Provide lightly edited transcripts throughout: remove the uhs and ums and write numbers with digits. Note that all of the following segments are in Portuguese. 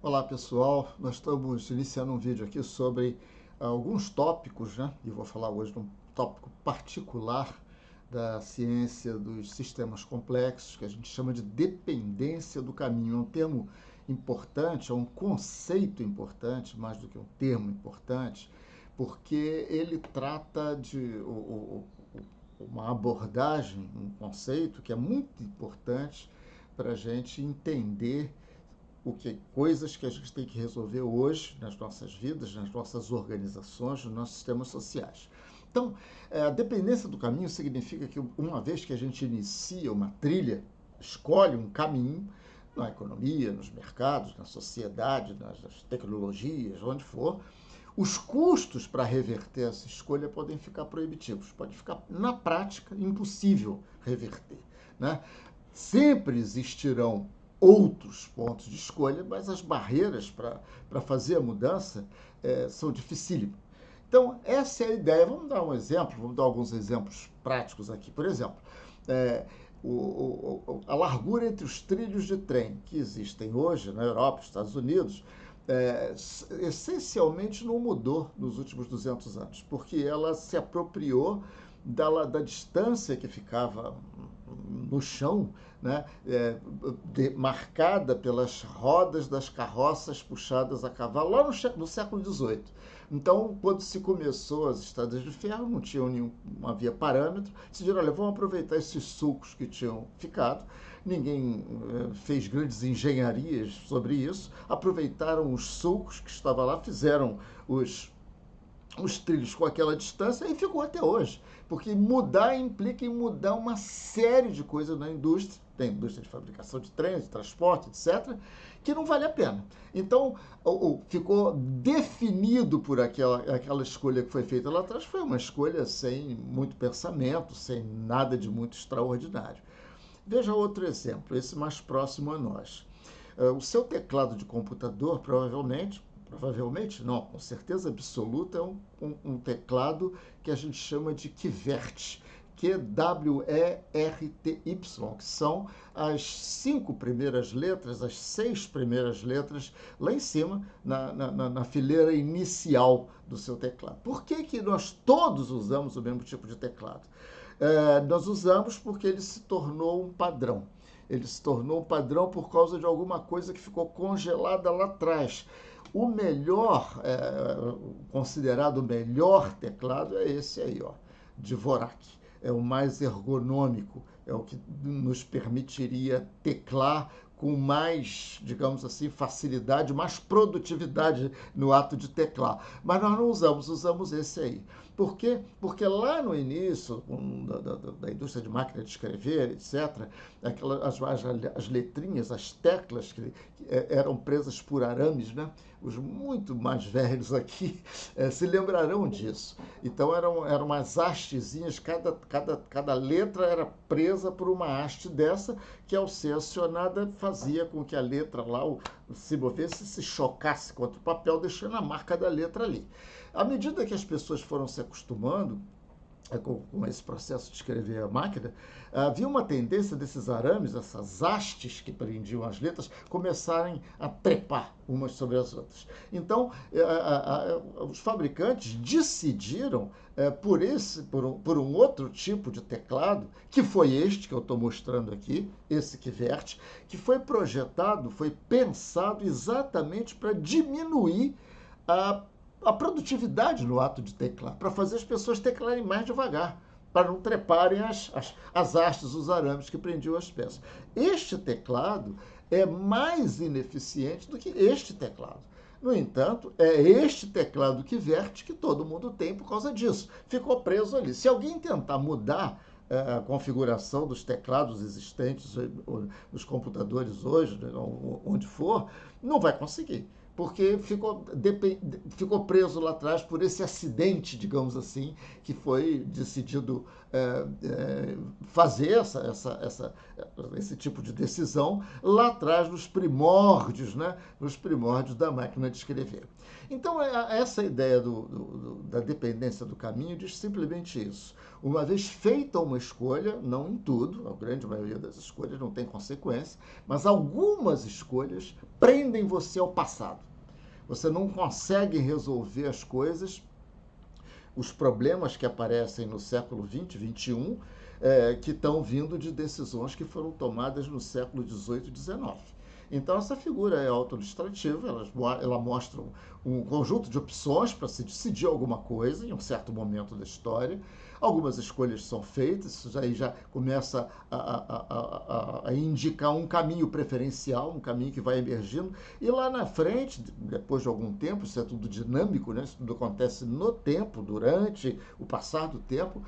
Olá pessoal, nós estamos iniciando um vídeo aqui sobre alguns tópicos, né? E vou falar hoje de um tópico particular da ciência dos sistemas complexos, que a gente chama de dependência do caminho. É um termo importante, é um conceito importante, mais do que um termo importante, porque ele trata de uma abordagem, um conceito que é muito importante para a gente entender coisas que a gente tem que resolver hoje nas nossas vidas, nas nossas organizações, nos nossos sistemas sociais. Então, a dependência do caminho significa que uma vez que a gente inicia uma trilha, escolhe um caminho, na economia, nos mercados, na sociedade, nas tecnologias, onde for, os custos para reverter essa escolha podem ficar proibitivos, pode ficar, na prática, impossível reverter. Né? Sempre existirão outros pontos de escolha, mas as barreiras para fazer a mudança são dificílimas. Então, essa é a ideia. Vamos dar um exemplo, vamos dar alguns exemplos práticos aqui. Por exemplo, é, a largura entre os trilhos de trem que existem hoje na Europa, Estados Unidos, essencialmente não mudou nos últimos 200 anos, porque ela se apropriou da distância que ficava no chão, né, marcada pelas rodas das carroças puxadas a cavalo, lá no século XVIII. Então, quando se começou as estradas de ferro, não havia parâmetro, decidiram, olha, vamos aproveitar esses sulcos que tinham ficado, ninguém fez grandes engenharias sobre isso, aproveitaram os sulcos que estavam lá, fizeram os trilhos com aquela distância e ficou até hoje. Porque mudar implica em mudar uma série de coisas na indústria, tem indústria de fabricação de trens, de transporte, etc., que não vale a pena. Então, ficou definido por aquela escolha que foi feita lá atrás, foi uma escolha sem muito pensamento, sem nada de muito extraordinário. Veja outro exemplo, esse mais próximo a nós. O seu teclado de computador, provavelmente não, com certeza absoluta, é um teclado que a gente chama de QWERTY, QWERTY, que são as 5 primeiras letras, as 6 primeiras letras lá em cima, na fileira inicial do seu teclado. Por que nós todos usamos o mesmo tipo de teclado? Nós usamos porque ele se tornou um padrão. Ele se tornou um padrão por causa de alguma coisa que ficou congelada lá atrás. O melhor, considerado o melhor teclado é esse aí, ó, Dvorak. É o mais ergonômico, é o que nos permitiria teclar com mais, digamos assim, facilidade, mais produtividade no ato de teclar. Mas nós não usamos esse aí. Por quê? Porque lá no início da indústria de máquina de escrever, etc., as letrinhas, as teclas que eram presas por arames, né? Os muito mais velhos aqui se lembrarão disso. Então eram umas hastezinhas, cada letra era presa por uma haste dessa, que ao ser acionada fazia com que a letra lá se movesse, se chocasse contra o papel, deixando a marca da letra ali. À medida que as pessoas foram se acostumando com esse processo de escrever a máquina, havia uma tendência desses arames, essas hastes que prendiam as letras, começarem a trepar umas sobre as outras. Então, os fabricantes decidiram por um outro tipo de teclado, que foi este que eu estou mostrando aqui, esse QWERTY, que foi projetado, foi pensado exatamente para diminuir a produtividade no ato de teclar, para fazer as pessoas teclarem mais devagar, para não treparem as hastes, os arames que prendiam as peças. Este teclado é mais ineficiente do que este teclado. No entanto, é este teclado QWERTY que todo mundo tem por causa disso. Ficou preso ali. Se alguém tentar mudar a configuração dos teclados existentes nos computadores hoje, onde for, não vai conseguir, porque ficou preso lá atrás por esse acidente, digamos assim, que foi decidido fazer esse tipo de decisão lá atrás, nos primórdios, né? Nos primórdios da máquina de escrever. Então, essa ideia da dependência do caminho diz simplesmente isso. Uma vez feita uma escolha, não em tudo, a grande maioria das escolhas não tem consequência, mas algumas escolhas prendem você ao passado. Você não consegue resolver as coisas, os problemas que aparecem no século XX, XXI, que estão vindo de decisões que foram tomadas no século XVIII e XIX. Então, essa figura é autoilustrativa, ela mostra um conjunto de opções para se decidir alguma coisa em um certo momento da história. Algumas escolhas são feitas, isso aí já começa a indicar um caminho preferencial, um caminho que vai emergindo. E lá na frente, depois de algum tempo, isso é tudo dinâmico, né? Isso tudo acontece no tempo, durante o passar do tempo,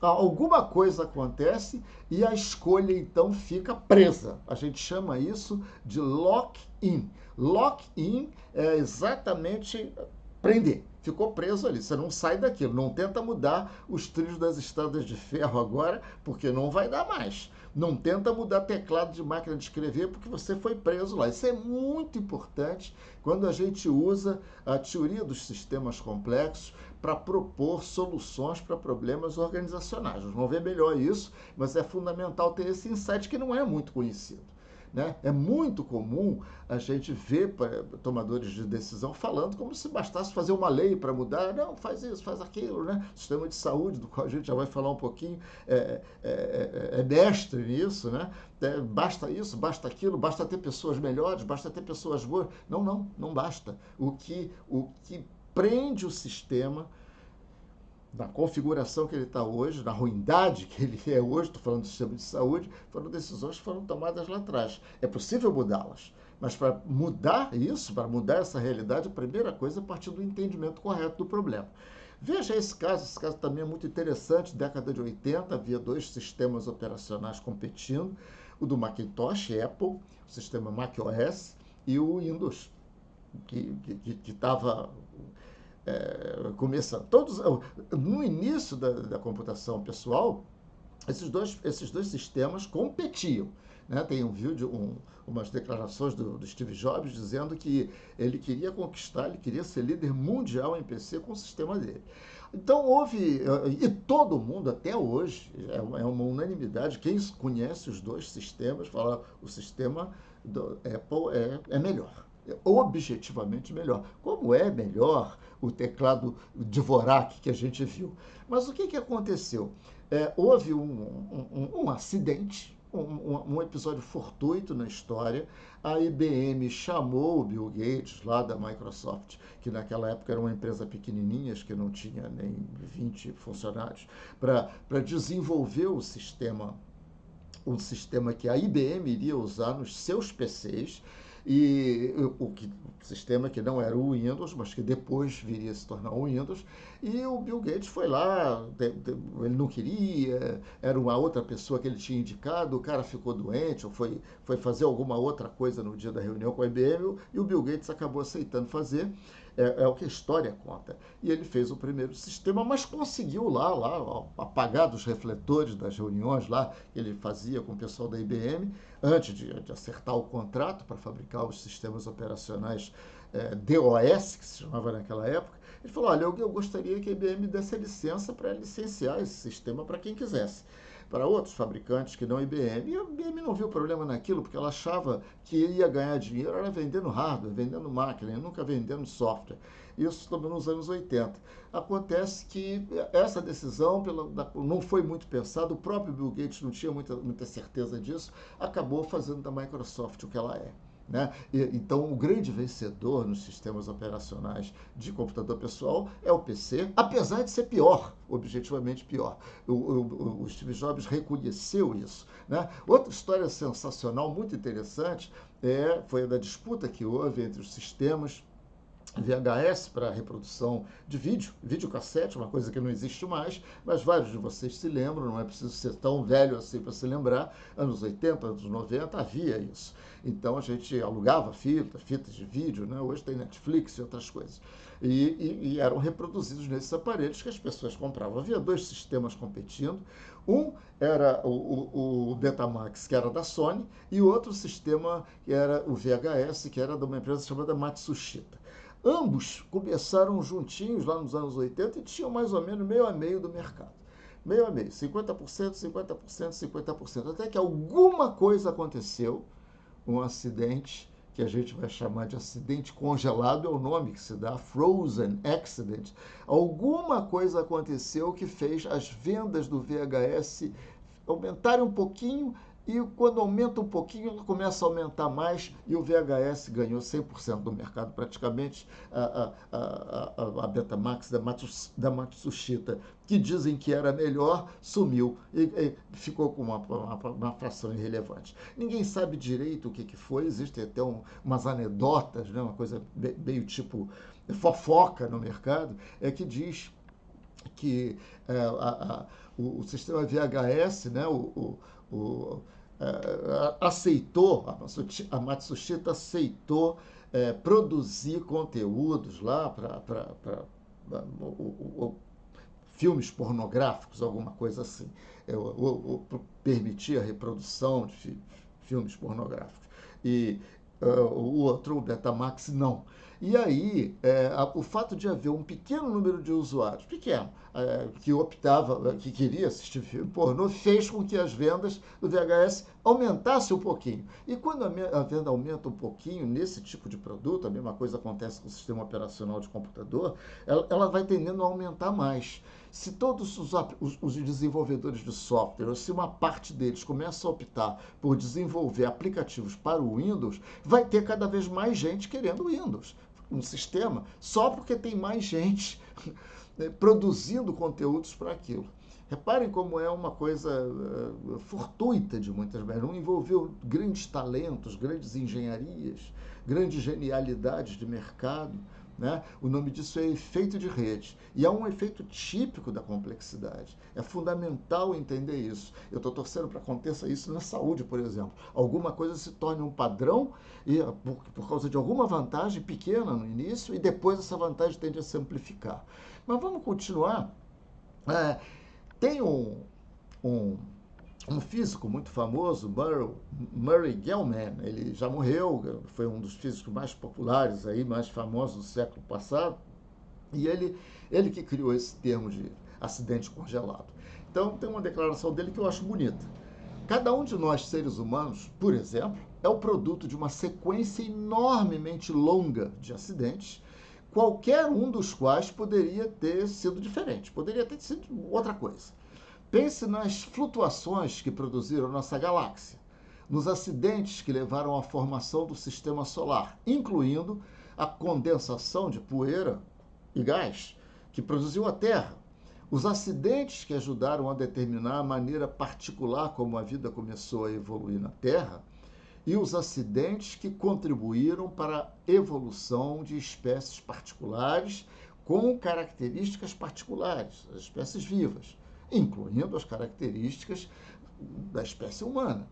alguma coisa acontece e a escolha então fica presa. A gente chama isso de lock-in. Lock-in é exatamente prender. Ficou preso ali, você não sai daquilo, não tenta mudar os trilhos das estradas de ferro agora, porque não vai dar mais. Não tenta mudar teclado de máquina de escrever, porque você foi preso lá. Isso é muito importante quando a gente usa a teoria dos sistemas complexos para propor soluções para problemas organizacionais. Nós vamos ver melhor isso, mas é fundamental ter esse insight que não é muito conhecido. Né? É muito comum a gente ver tomadores de decisão falando como se bastasse fazer uma lei para mudar. Não, faz isso, faz aquilo. Né? O sistema de saúde, do qual a gente já vai falar um pouquinho, é mestre nisso. Né? Basta isso, basta aquilo, basta ter pessoas melhores, basta ter pessoas boas. Não basta. O que prende o sistema na configuração que ele está hoje, na ruindade que ele é hoje, estou falando do sistema de saúde, foram decisões que foram tomadas lá atrás. É possível mudá-las, mas para mudar isso, para mudar essa realidade, a primeira coisa é partir do entendimento correto do problema. Veja esse caso também é muito interessante, década de 80, havia dois sistemas operacionais competindo, o do Macintosh, Apple, o sistema macOS, e o Windows, que estava começando. No início da computação pessoal, esses dois sistemas competiam. Né? Tem um vídeo, umas declarações do Steve Jobs dizendo que ele queria conquistar, ele queria ser líder mundial em PC com o sistema dele. Então houve, e todo mundo até hoje, é uma unanimidade, quem conhece os dois sistemas fala o sistema do Apple é melhor. Objetivamente melhor. Como é melhor o teclado Dvorak que a gente viu? Mas o que aconteceu? Houve um acidente, um episódio fortuito na história. A IBM chamou o Bill Gates, lá da Microsoft, que naquela época era uma empresa pequenininha, que não tinha nem 20 funcionários, para desenvolver um sistema que a IBM iria usar nos seus PCs, e o sistema que não era o Windows, mas que depois viria a se tornar o Windows, e o Bill Gates foi lá, ele não queria, era uma outra pessoa que ele tinha indicado, o cara ficou doente, ou foi fazer alguma outra coisa no dia da reunião com a IBM, e o Bill Gates acabou aceitando fazer, o que a história conta. E ele fez o primeiro sistema, mas conseguiu lá apagar dos refletores das reuniões lá que ele fazia com o pessoal da IBM, antes de acertar o contrato para fabricar os sistemas operacionais DOS, que se chamava naquela época. Ele falou, olha, eu gostaria que a IBM desse a licença para licenciar esse sistema para quem quisesse, para outros fabricantes que não a IBM. E a IBM não viu problema naquilo, porque ela achava que ia ganhar dinheiro era vendendo hardware, vendendo máquina, nunca vendendo software. Isso também nos anos 80. Acontece que essa decisão não foi muito pensada, o próprio Bill Gates não tinha muita certeza disso, acabou fazendo da Microsoft o que ela é. Né? Então, o grande vencedor nos sistemas operacionais de computador pessoal é o PC, apesar de ser pior, objetivamente pior. O Steve Jobs reconheceu isso. Né? Outra história sensacional, muito interessante, foi a da disputa que houve entre os sistemas VHS para reprodução de videocassete, uma coisa que não existe mais, mas vários de vocês se lembram, não é preciso ser tão velho assim para se lembrar, anos 80, anos 90, havia isso. Então a gente alugava fitas de vídeo, né? Hoje tem Netflix e outras coisas. E eram reproduzidos nesses aparelhos que as pessoas compravam. Havia dois sistemas competindo, um era o Betamax, que era da Sony, e o outro sistema que era o VHS, que era de uma empresa chamada Matsushita. Ambos começaram juntinhos lá nos anos 80 e tinham mais ou menos meio a meio do mercado. meio a meio, 50%, 50%, 50%, até que alguma coisa aconteceu, um acidente que a gente vai chamar de acidente congelado, é o nome que se dá, frozen accident. Alguma coisa aconteceu que fez as vendas do VHS aumentarem um pouquinho, e quando aumenta um pouquinho, ela começa a aumentar mais, e o VHS ganhou 100% do mercado, praticamente. A Betamax da Matsushita, que dizem que era melhor, sumiu e ficou com uma fração irrelevante. Ninguém sabe direito o que foi, existem até umas anedotas, né, uma coisa meio tipo fofoca no mercado, que diz que o sistema VHS, né, aceitou, a Matsushita aceitou produzir conteúdos lá para filmes pornográficos, alguma coisa assim, permitir a reprodução de filmes pornográficos. E o outro, o Betamax, não. E aí, o fato de haver um pequeno número de usuários, pequeno, que queria assistir filme pornô, fez com que as vendas do VHS aumentassem um pouquinho. E quando a venda aumenta um pouquinho nesse tipo de produto, a mesma coisa acontece com o sistema operacional de computador, ela vai tendendo a aumentar mais. Se todos os desenvolvedores de software, ou se uma parte deles começa a optar por desenvolver aplicativos para o Windows, vai ter cada vez mais gente querendo Windows, um sistema, só porque tem mais gente produzindo conteúdos para aquilo. Reparem como é uma coisa fortuita de muitas vezes. Não envolveu grandes talentos, grandes engenharias, grandes genialidades de mercado. Né? O nome disso é efeito de rede. E é um efeito típico da complexidade. É fundamental entender isso. Eu estou torcendo para que aconteça isso na saúde, por exemplo. Alguma coisa se torne um padrão e por causa de alguma vantagem pequena no início, e depois essa vantagem tende a se amplificar. Mas vamos continuar. Tem um físico muito famoso, Murray Gell-Mann. Ele já morreu, foi um dos físicos mais populares, aí, mais famosos do século passado, e ele que criou esse termo de acidente congelado. Então, tem uma declaração dele que eu acho bonita. Cada um de nós, seres humanos, por exemplo, é o produto de uma sequência enormemente longa de acidentes, qualquer um dos quais poderia ter sido diferente, poderia ter sido outra coisa. Pense nas flutuações que produziram nossa galáxia, nos acidentes que levaram à formação do sistema solar, incluindo a condensação de poeira e gás que produziu a Terra, os acidentes que ajudaram a determinar a maneira particular como a vida começou a evoluir na Terra, e os acidentes que contribuíram para a evolução de espécies particulares com características particulares, as espécies vivas, incluindo as características da espécie humana.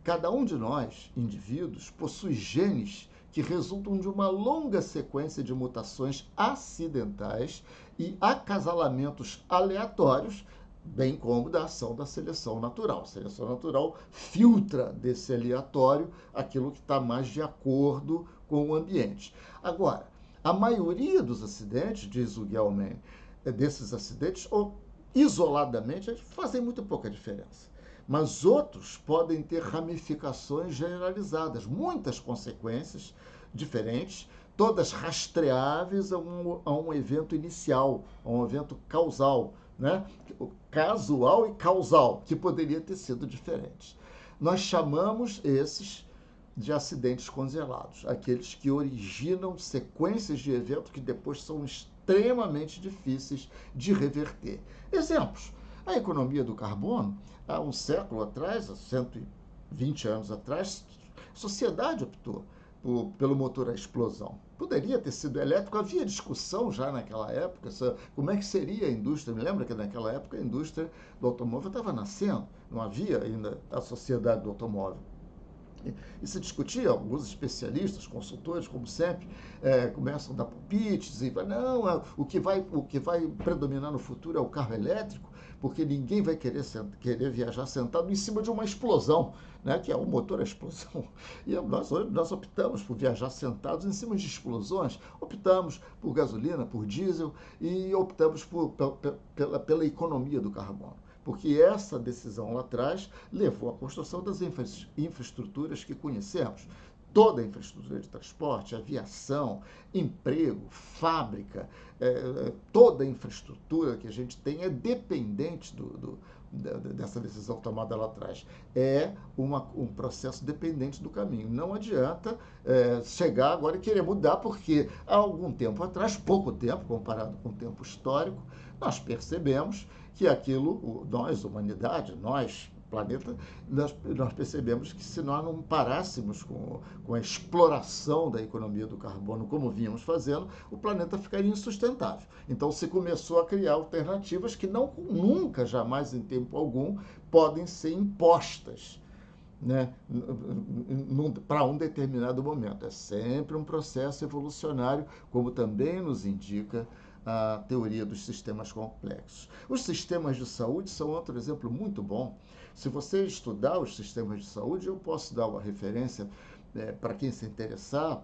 Cada um de nós, indivíduos, possui genes que resultam de uma longa sequência de mutações acidentais e acasalamentos aleatórios, bem como da ação da seleção natural. A seleção natural filtra desse aleatório aquilo que está mais de acordo com o ambiente. Agora, a maioria dos acidentes, diz o Gell-Mann, desses acidentes, isoladamente, fazem muito pouca diferença. Mas outros podem ter ramificações generalizadas, muitas consequências diferentes, todas rastreáveis a um evento inicial, a um evento causal, né? Casual e causal, que poderia ter sido diferente. Nós chamamos esses de acidentes congelados, aqueles que originam sequências de eventos que depois são extremamente difíceis de reverter. Exemplos: a economia do carbono, há um século atrás, há 120 anos atrás, a sociedade optou pelo motor a explosão. Poderia ter sido elétrico, havia discussão já naquela época, como é que seria a indústria. Me lembra que naquela época a indústria do automóvel estava nascendo, não havia ainda a sociedade do automóvel. E se discutia, alguns especialistas, consultores, como sempre, começam a dar palpites e não, o que vai predominar no futuro é o carro elétrico, porque ninguém vai querer viajar sentado em cima de uma explosão, né, que é o motor a explosão. E nós optamos por viajar sentados em cima de explosões, optamos por gasolina, por diesel, e optamos pela economia do carbono. porque essa decisão lá atrás levou à construção das infraestruturas que conhecemos. Toda a infraestrutura de transporte, aviação, emprego, fábrica, toda a infraestrutura que a gente tem é dependente dessa decisão tomada lá atrás. É um processo dependente do caminho. Não adianta chegar agora e querer mudar, porque há algum tempo atrás, pouco tempo, comparado com o tempo histórico, nós percebemos que aquilo, nós, humanidade, nós, planeta, nós percebemos que se nós não parássemos com a exploração da economia do carbono como vínhamos fazendo, o planeta ficaria insustentável. Então se começou a criar alternativas que nunca, jamais, em tempo algum, podem ser impostas, né, para um determinado momento. É sempre um processo evolucionário, como também nos indica a teoria dos sistemas complexos. Os sistemas de saúde são outro exemplo muito bom. Se você estudar os sistemas de saúde, eu posso dar uma referência para quem se interessar,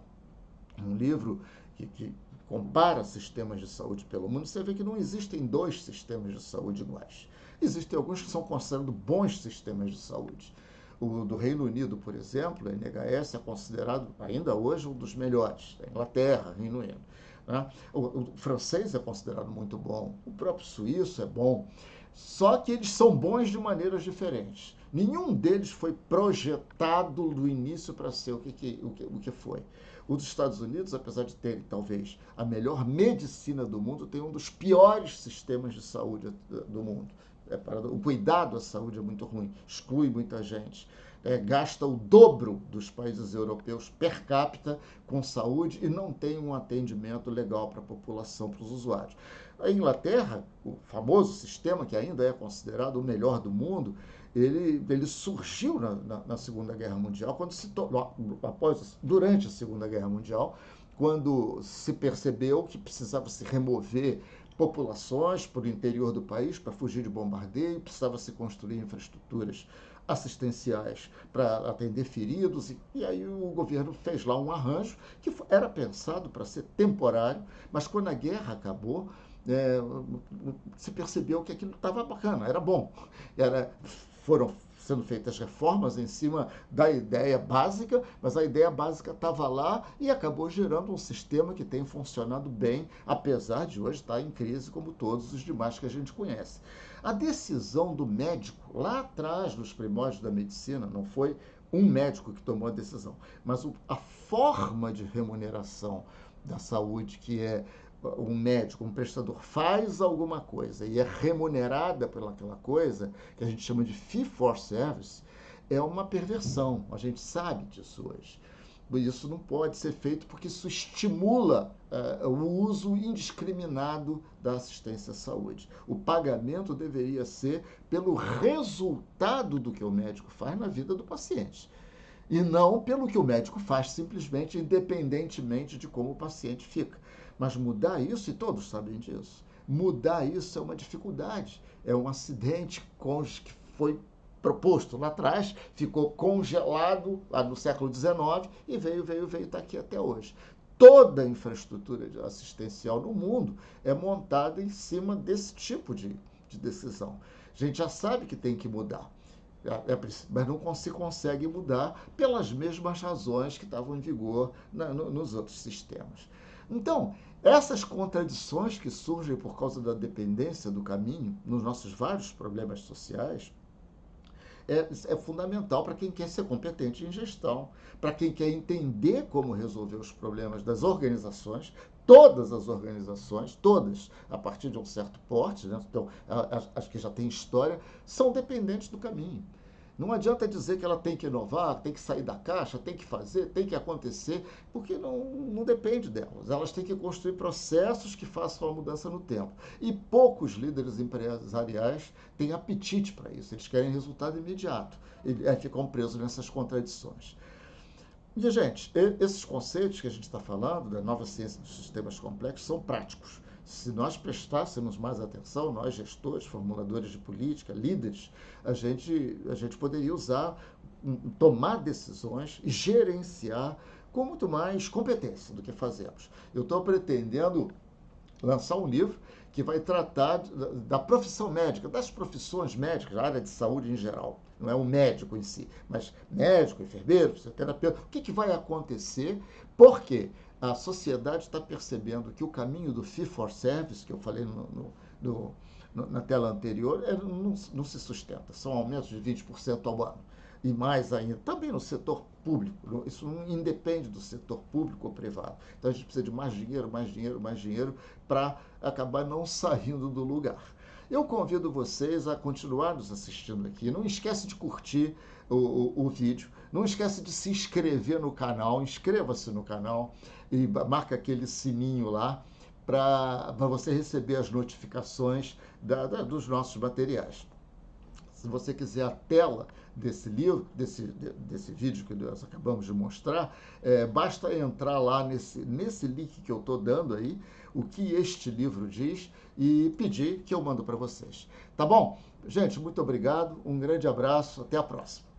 um livro que compara sistemas de saúde pelo mundo. Você vê que não existem dois sistemas de saúde iguais. Existem alguns que são considerados bons sistemas de saúde. O do Reino Unido, por exemplo, a NHS é considerado ainda hoje um dos melhores. A Inglaterra, Reino Unido. Né? O francês é considerado muito bom. O próprio suíço é bom. Só que eles são bons de maneiras diferentes. Nenhum deles foi projetado do início para ser o que foi. O dos Estados Unidos, apesar de ter talvez a melhor medicina do mundo, tem um dos piores sistemas de saúde do mundo. O cuidado à saúde é muito ruim, exclui muita gente. Gasta o dobro dos países europeus per capita com saúde e não tem um atendimento legal para a população, para os usuários. A Inglaterra, o famoso sistema que ainda é considerado o melhor do mundo, ele surgiu na Segunda Guerra Mundial, durante a Segunda Guerra Mundial, quando se percebeu que precisava se remover populações para o interior do país para fugir de bombardeio, precisava se construir infraestruturas assistenciais para atender feridos, e aí o governo fez lá um arranjo que era pensado para ser temporário, mas quando a guerra acabou, se percebeu que aquilo estava bacana, era bom. Foram sendo feitas reformas em cima da ideia básica, mas a ideia básica estava lá e acabou gerando um sistema que tem funcionado bem, apesar de hoje estar em crise como todos os demais que a gente conhece. A decisão do médico, lá atrás, nos primórdios da medicina, não foi um médico que tomou a decisão, mas a forma de remuneração da saúde, que é um médico, um prestador faz alguma coisa e é remunerada pelaquela coisa, que a gente chama de fee for service, é uma perversão. A gente sabe disso hoje. Isso não pode ser feito porque isso estimula o uso indiscriminado da assistência à saúde. O pagamento deveria ser pelo resultado do que o médico faz na vida do paciente. E não pelo que o médico faz, simplesmente, independentemente de como o paciente fica. Mas mudar isso, e todos sabem disso, mudar isso é uma dificuldade. É um acidente que foi proposto lá atrás, ficou congelado lá no século XIX e veio estar aqui até hoje. Toda a infraestrutura assistencial no mundo é montada em cima desse tipo de decisão. A gente já sabe que tem que mudar, mas não se consegue mudar pelas mesmas razões que estavam em vigor nos outros sistemas. Então, essas contradições que surgem por causa da dependência do caminho nos nossos vários problemas sociais é fundamental para quem quer ser competente em gestão, para quem quer entender como resolver os problemas das organizações. Todas as organizações, todas, a partir de um certo porte, né? Então, as que já têm história, são dependentes do caminho. Não adianta dizer que ela tem que inovar, tem que sair da caixa, tem que fazer, tem que acontecer, porque não depende delas. Elas têm que construir processos que façam a mudança no tempo. E poucos líderes empresariais têm apetite para isso. Eles querem resultado imediato. E ficam presos nessas contradições. E, gente, esses conceitos que a gente está falando, da nova ciência dos sistemas complexos, são práticos. Se nós prestássemos mais atenção, nós gestores, formuladores de política, líderes, a gente poderia tomar decisões e gerenciar com muito mais competência do que fazemos. Eu estou pretendendo lançar um livro que vai tratar da profissão médica, das profissões médicas, da área de saúde em geral. Não é o médico em si, mas médico, enfermeiro, fisioterapeuta. O que vai acontecer? Porque a sociedade está percebendo que o caminho do fee for service, que eu falei na tela anterior, não se sustenta. São aumentos de 20% ao ano. E mais ainda, também no setor público. Isso não independe do setor público ou privado. Então a gente precisa de mais dinheiro, mais dinheiro, mais dinheiro para acabar não saindo do lugar. Eu convido vocês a continuar nos assistindo aqui. Não esquece de curtir o vídeo. Não esquece de se inscrever no canal. Inscreva-se no canal e marca aquele sininho lá para você receber as notificações dos nossos materiais. Se você quiser a tela desse livro, desse vídeo que nós acabamos de mostrar, basta entrar lá nesse link que eu estou dando aí, o que este livro diz, e pedir que eu mando para vocês. Tá bom? Gente, muito obrigado, um grande abraço, até a próxima.